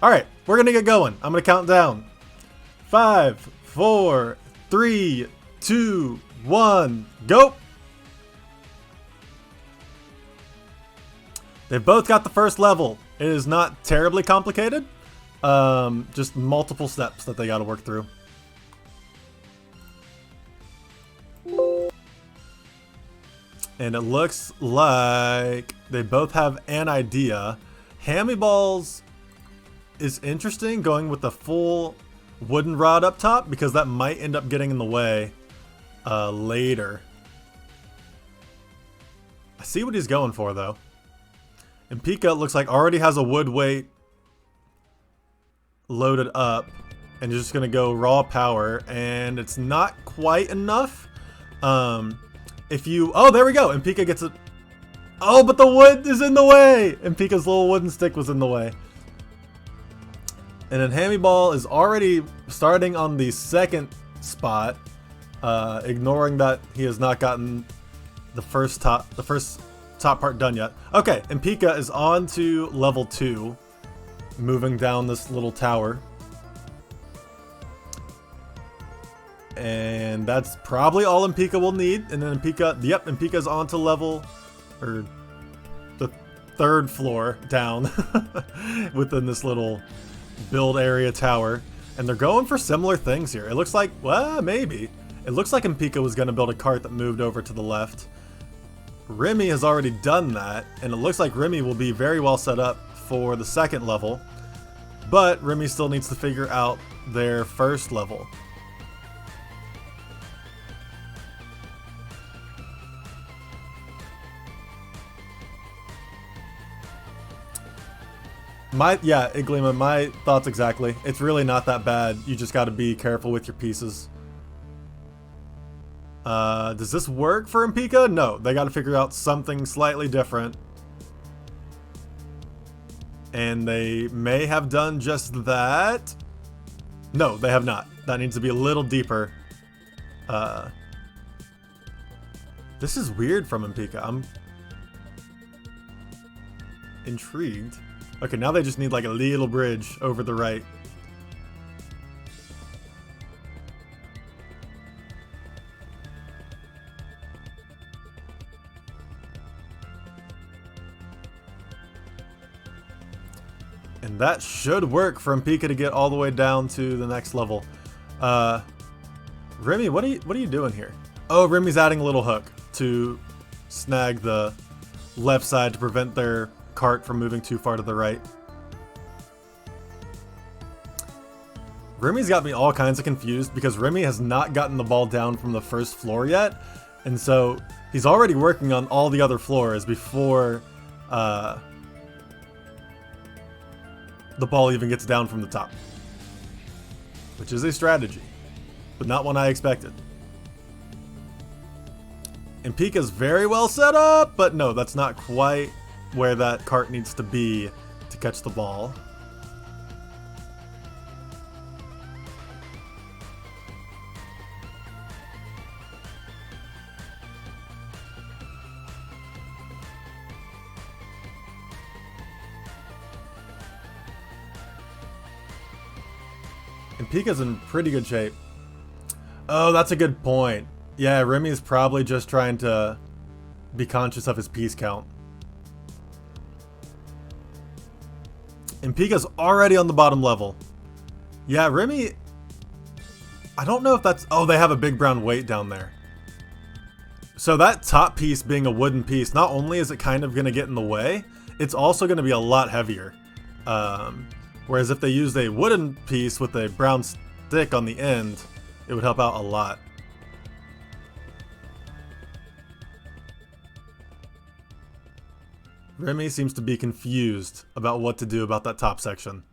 Alright, we're gonna get going. I'm gonna count down. 5, 4, 3, 2, 1, go! They both got the first level. It is not terribly complicated. Just multiple steps that they gotta work through. And it looks like they both have an idea. Hamybal's is interesting, going with the full wooden rod up top, because that might end up getting in the way later. I see what he's going for, though. Empika looks like already has a wood weight loaded up, and you're just going to go raw power, and it's not quite enough. If you... Oh, there we go! Empika gets it... Oh, but the wood is in the way! Empika's little wooden stick was in the way. And then Hamybal is already starting on the second spot, ignoring that he has not gotten the first top part done yet. Okay, Empika is on to level 2, moving down this little tower. And that's probably all Empika will need. And then Empika's on to level, or the 3rd floor down within this little build area tower. And they're going for similar things here. It looks like, well, maybe. It looks like Empika was going to build a cart that moved over to the left. Remy has already done that, and it looks like Remy will be very well set up for the 2nd level. But Remy still needs to figure out their 1st level. Iglima, my thoughts exactly. It's really not that bad. You just got to be careful with your pieces. Does this work for Empika? No, they got to figure out something slightly different. And they may have done just that. No, they have not. That needs to be a little deeper. This is weird from Empika. I'm intrigued. Okay, now they just need like a little bridge over the right. And that should work for Empika to get all the way down to the next level. Remy, what are you doing here? Oh, Remy's adding a little hook to snag the left side to prevent their cart from moving too far to the right. Remy's got me all kinds of confused because Remy has not gotten the ball down from the 1st floor yet, and so he's already working on all the other floors before the ball even gets down from the top, which is a strategy, but not one I expected. Empika's very well set up, but no, that's not quite where that cart needs to be to catch the ball. Empika's in pretty good shape. Oh, that's a good point. Yeah, Remy is probably just trying to be conscious of his piece count. Empika's already on the bottom level. Yeah, Remy... I don't know if that's... Oh, they have a big brown weight down there. So that top piece being a wooden piece, not only is it kind of going to get in the way, it's also going to be a lot heavier. Whereas if they used a wooden piece with a brown stick on the end, it would help out a lot. Remy seems to be confused about what to do about that top section.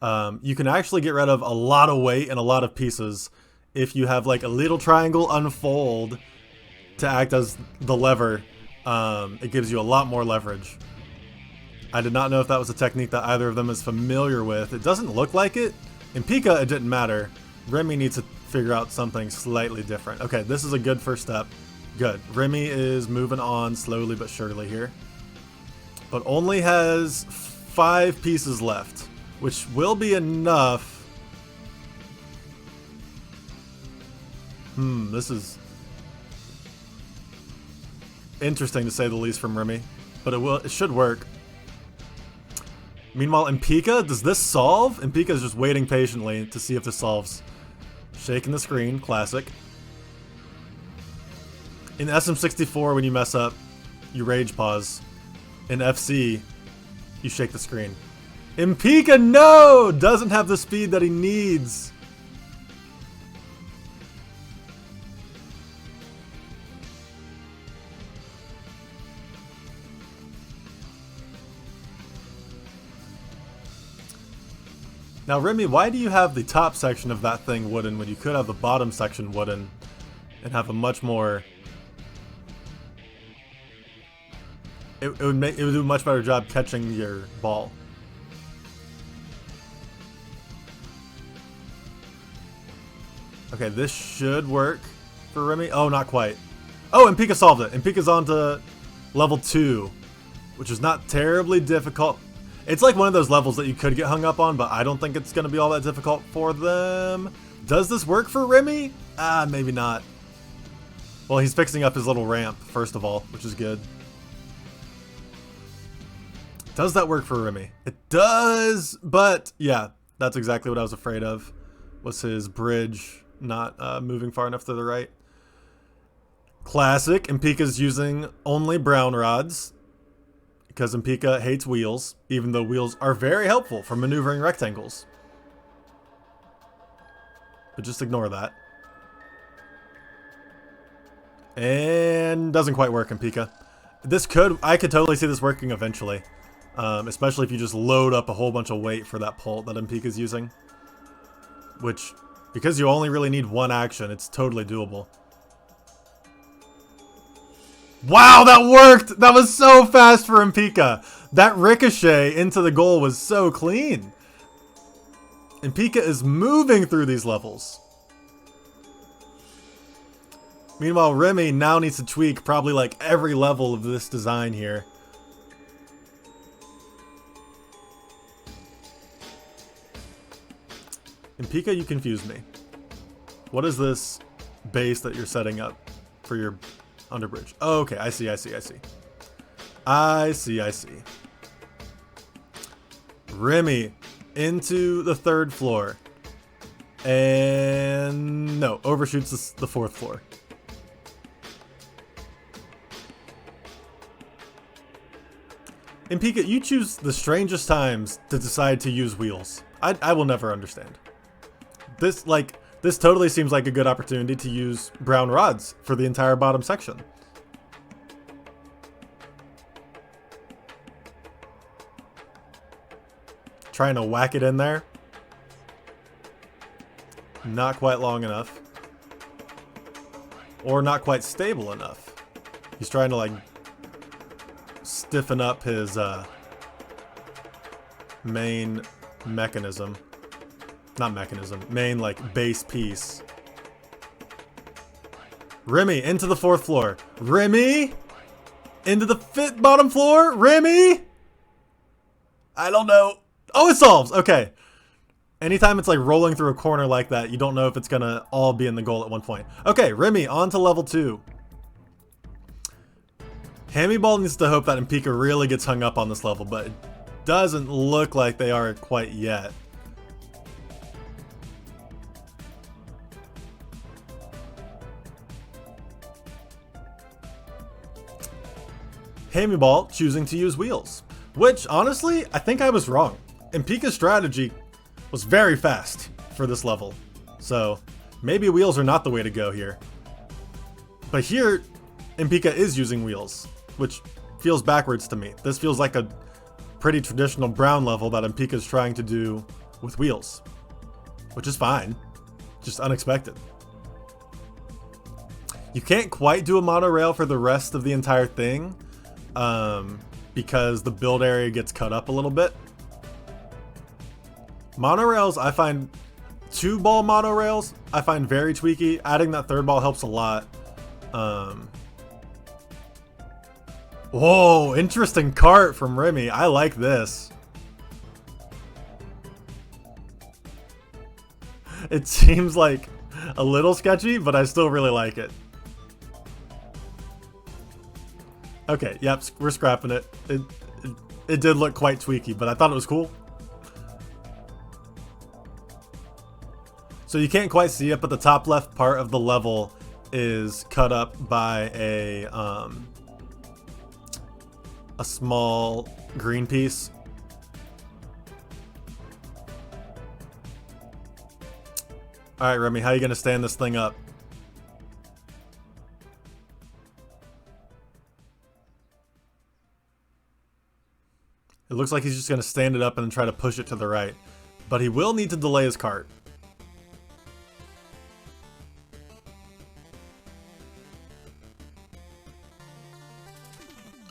You can actually get rid of a lot of weight and a lot of pieces if you have like a little triangle unfold to act as the lever. It gives you a lot more leverage. I did not know if that was a technique that either of them is familiar with. It doesn't look like it. In Pika, it didn't matter. Remy needs to figure out something slightly different. Okay, this is a good first step. Good. Remy is moving on slowly but surely here, but only has 5 pieces left. which will be enough. This is interesting to say the least from Remy, but it should work. Meanwhile, Empika, does this solve? Empika is just waiting patiently to see if this solves. Shaking the screen, classic. In SM64, when you mess up, you rage pause. In FC, you shake the screen. Empika, no! Doesn't have the speed that he needs. Now, Remy, why do you have the top section of that thing wooden when you could have the bottom section wooden and have a much more... It would do a much better job catching your ball. Okay, this should work for Remy. Oh, not quite. Oh, Empika solved it. Empika's on to level 2, which is not terribly difficult. It's like one of those levels that you could get hung up on, but I don't think it's going to be all that difficult for them. Does this work for Remy? Ah, maybe not. Well, he's fixing up his little ramp, first of all, which is good. Does that work for Remy? It does, but yeah, that's exactly what I was afraid of, was his bridge not moving far enough to the right. Classic. Empika's using only brown rods, because Empika hates wheels, even though wheels are very helpful for maneuvering rectangles. But just ignore that. And doesn't quite work, Empika. I could totally see this working eventually. Especially if you just load up a whole bunch of weight for that pult that Empika's using. Which, because you only really need one action, it's totally doable. Wow, that worked! That was so fast for Empika! That ricochet into the goal was so clean! Empika is moving through these levels. Meanwhile, Remy now needs to tweak probably like every level of this design here. Empika, you confuse me. What is this base that you're setting up for your underbridge? Oh, okay, I see. I see. Remy into the 3rd floor. And no, overshoots the 4th floor. Empika, you choose the strangest times to decide to use wheels. I will never understand. This totally seems like a good opportunity to use brown rods for the entire bottom section. Trying to whack it in there. Not quite long enough. Or not quite stable enough. He's trying to like stiffen up his main mechanism. Not mechanism, main like base piece. Remy into the 4th floor. Remy into the bottom floor. Remy. I don't know. Oh, it solves. Okay. Anytime it's like rolling through a corner like that, you don't know if it's gonna all be in the goal at one point. Okay, Remy on to level 2. Hamybal needs to hope that Empika really gets hung up on this level, but it doesn't look like they are quite yet. Hamybal choosing to use wheels, which honestly, I think I was wrong. Empika's strategy was very fast for this level, so maybe wheels are not the way to go here. But here, Empika is using wheels, which feels backwards to me. This feels like a pretty traditional brown level that Empika's trying to do with wheels, which is fine, just unexpected. You can't quite do a monorail for the rest of the entire thing, because the build area gets cut up a little bit. Monorails, I find 2-ball monorails, I find very tweaky. Adding that 3rd ball helps a lot. Whoa, interesting cart from Remy. I like this. It seems like a little sketchy, but I still really like it. Okay, yep, we're scrapping it. It did look quite tweaky, but I thought it was cool. So you can't quite see it, but the top left part of the level is cut up by a small green piece. All right, Remy, how are you gonna stand this thing up? It looks like he's just gonna stand it up and then try to push it to the right, but he will need to delay his cart.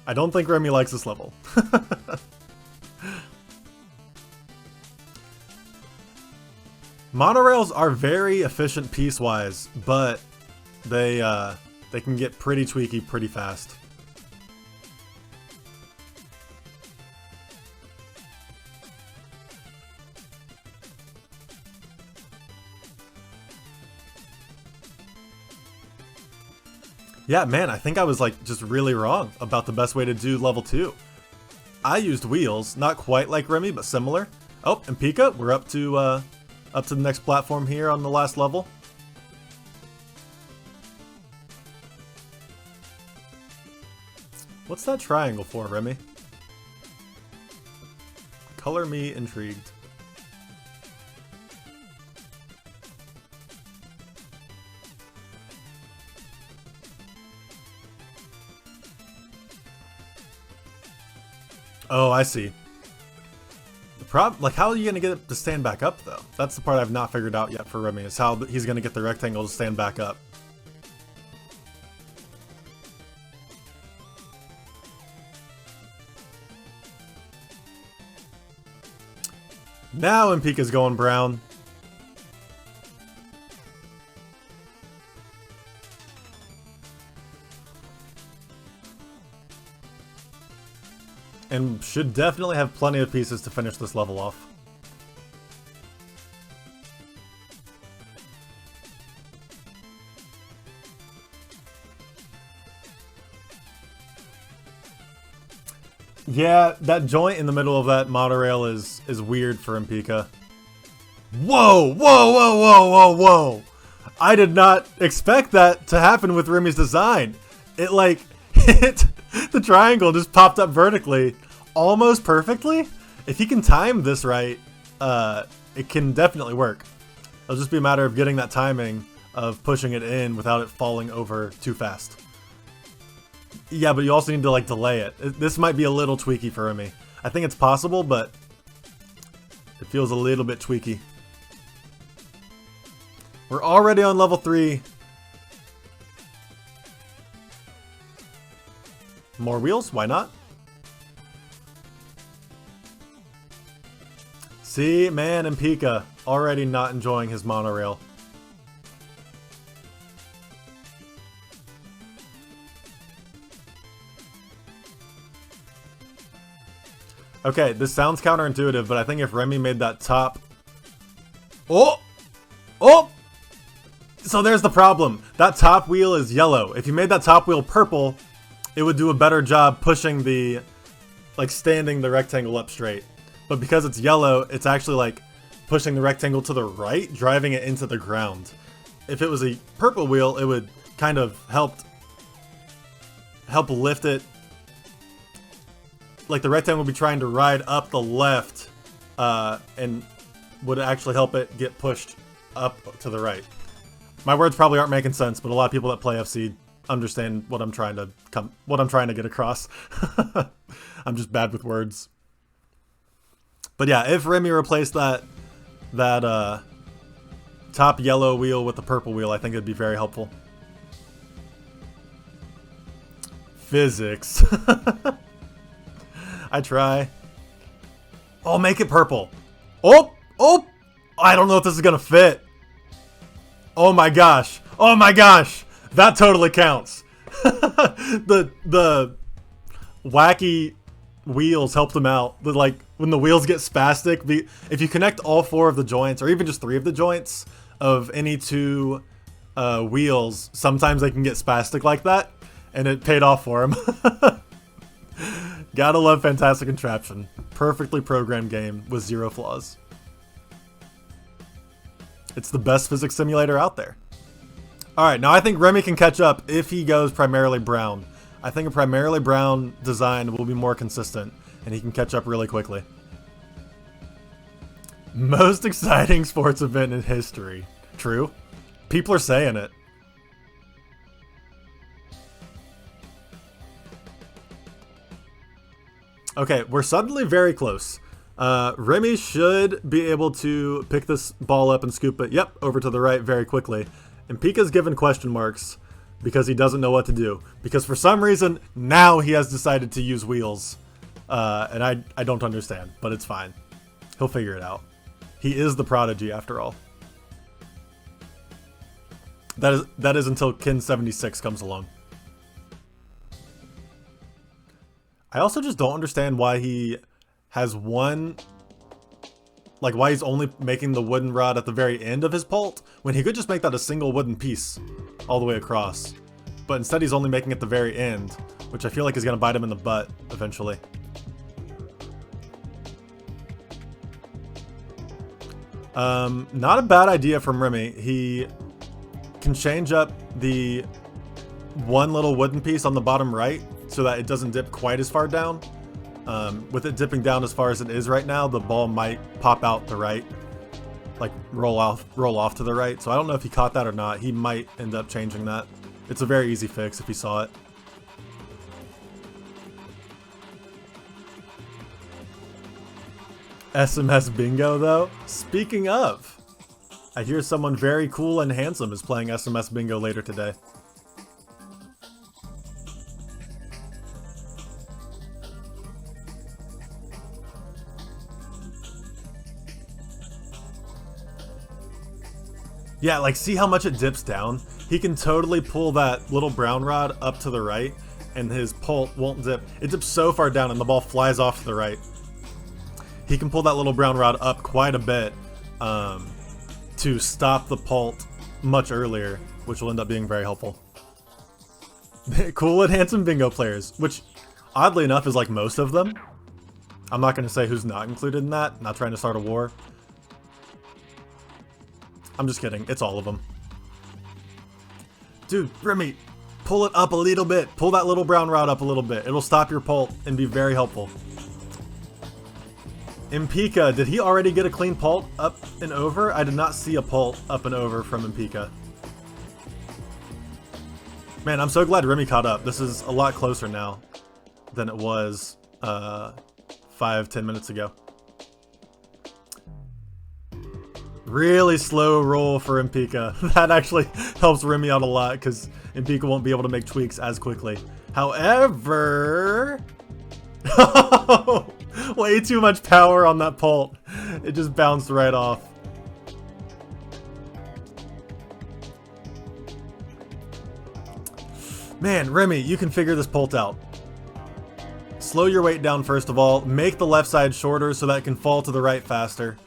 I don't think Remy likes this level. Monorails are very efficient piece-wise, but they can get pretty tweaky pretty fast. Yeah, man, I think I was like just really wrong about the best way to do level 2. I used wheels, not quite like Remy, but similar. Oh, Empika, we're up to the next platform here on the last level. What's that triangle for, Remy? Color me intrigued. Oh, I see. The problem, like, how are you gonna get it to stand back up, though? That's the part I've not figured out yet for Remy, is how he's gonna get the rectangle to stand back up. Now Empika's going brown. And should definitely have plenty of pieces to finish this level off. Yeah, that joint in the middle of that monorail is weird for Empika. Whoa, whoa, whoa, whoa, whoa, whoa! I did not expect that to happen with Remy's design. It like hit the triangle, just popped up vertically, almost perfectly. If he can time this right, it can definitely work. It'll just be a matter of getting that timing of pushing it in without it falling over too fast. Yeah, but you also need to like delay it. This might be a little tweaky for Remy. I think it's possible, but it feels a little bit tweaky. We're already on level 3. More wheels? Why not? See, man, Empika already not enjoying his monorail. Okay, this sounds counterintuitive, but I think if Remy made that top... Oh! Oh! So there's the problem. That top wheel is yellow. If you made that top wheel purple, it would do a better job pushing the... like, standing the rectangle up straight. But because it's yellow, it's actually, like, pushing the rectangle to the right, driving it into the ground. If it was a purple wheel, it would kind of help lift it. Like the rectangle would be trying to ride up the left and would actually help it get pushed up to the right. My words probably aren't making sense, but a lot of people that play FC understand what I'm trying to get across. I'm just bad with words. But yeah, if Remy replaced that top yellow wheel with the purple wheel, I think it'd be very helpful. Physics. I try. Oh, make it purple. Oh, oh! I don't know if this is gonna fit. Oh my gosh. Oh my gosh. That totally counts. the wacky wheels helped him out. Like when the wheels get spastic, if you connect all 4 of the joints, or even just 3 of the joints, of any two wheels, sometimes they can get spastic like that, and it paid off for him. Gotta love Fantastic Contraption. Perfectly programmed game with zero flaws. It's the best physics simulator out there. Alright, now I think Remy can catch up if he goes primarily brown. I think a primarily brown design will be more consistent, and he can catch up really quickly. Most exciting sports event in history. True. People are saying it. Okay, we're suddenly very close. Remy should be able to pick this ball up and scoop it, yep, over to the right very quickly. Empika's given question marks because he doesn't know what to do. Because for some reason, now he has decided to use wheels. And I don't understand, but it's fine. He'll figure it out. He is the prodigy after all. That is until Kin 76 comes along. I also just don't understand why he has one... Like, why he's only making the wooden rod at the very end of his pult, when he could just make that a single wooden piece all the way across. But instead he's only making it the very end, which I feel like is going to bite him in the butt eventually. Not a bad idea from Remy. He can change up the one little wooden piece on the bottom right so that it doesn't dip quite as far down. With it dipping down as far as it is right now, the ball might pop out the right, like roll off to the right. So I don't know if he caught that or not. He might end up changing that. It's a very easy fix if he saw it. SMS bingo though. Speaking of, I hear someone very cool and handsome is playing SMS bingo later today. Yeah, like, see how much it dips down? He can totally pull that little brown rod up to the right, and his pult won't dip. It dips so far down, and the ball flies off to the right. He can pull that little brown rod up quite a bit to stop the pult much earlier, which will end up being very helpful. Cool and handsome bingo players, which, oddly enough, is like most of them. I'm not going to say who's not included in that. Not trying to start a war. I'm just kidding. It's all of them. Dude, Remy, pull it up a little bit. Pull that little brown rod up a little bit. It'll stop your pult and be very helpful. Empika, did he already get a clean pult up and over? I did not see a pult up and over from Empika. Man, I'm so glad Remy caught up. This is a lot closer now than it was 5-10 minutes ago. Really slow roll for Empika. That actually helps Remy out a lot because Empika won't be able to make tweaks as quickly. However... way too much power on that pult. It just bounced right off. Man, Remy, you can figure this pult out. Slow your weight down first of all. Make the left side shorter so that it can fall to the right faster.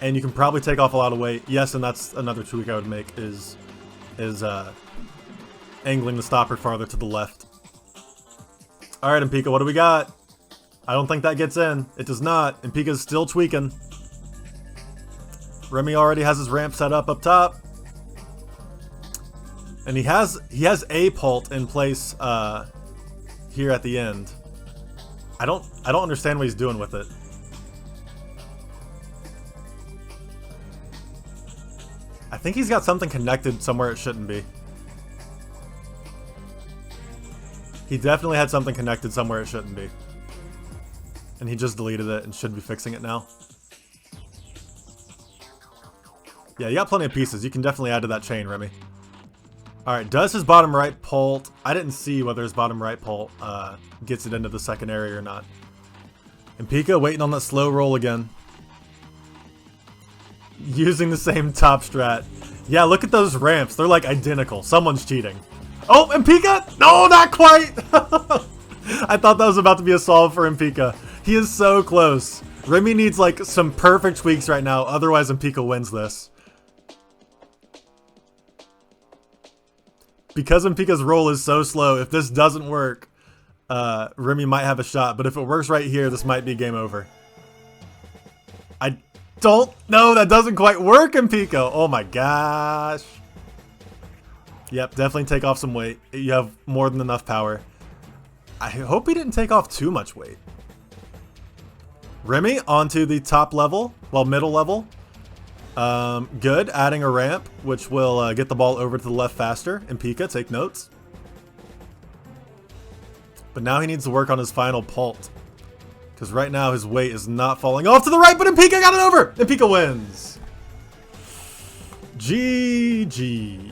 And you can probably take off a lot of weight. Yes, and that's another tweak I would make is angling the stopper farther to the left. Alright, Empika, what do we got? I don't think that gets in. It does not. Empika's still tweaking. Remy already has his ramp set up top. And he has a pult in place here at the end. I don't understand what he's doing with it. I think he's got something connected somewhere it shouldn't be. He definitely had something connected somewhere it shouldn't be. And he just deleted it and should be fixing it now. Yeah, you got plenty of pieces. You can definitely add to that chain, Remy. Alright, does his bottom right pult... I didn't see whether his bottom right pult gets it into the second area or not. Empika waiting on that slow roll again. Using the same top strat. Yeah, look at those ramps. They're like identical. Someone's cheating. Oh, Empika! No, not quite! I thought that was about to be a solve for Empika. He is so close. Remy needs like some perfect tweaks right now, otherwise Empika wins this. Because Empika's roll is so slow, if this doesn't work, Remy might have a shot. But if it works right here, this might be game over. I don't know. That doesn't quite work, Empika. Oh my gosh. Yep, definitely take off some weight. You have more than enough power. I hope he didn't take off too much weight. Remy onto the top level, well, middle level. Good, adding a ramp, which will get the ball over to the left faster. Empika, take notes. But now he needs to work on his final pult. Because right now his weight is not falling off to the right, but Empika got it over! Empika wins! GG.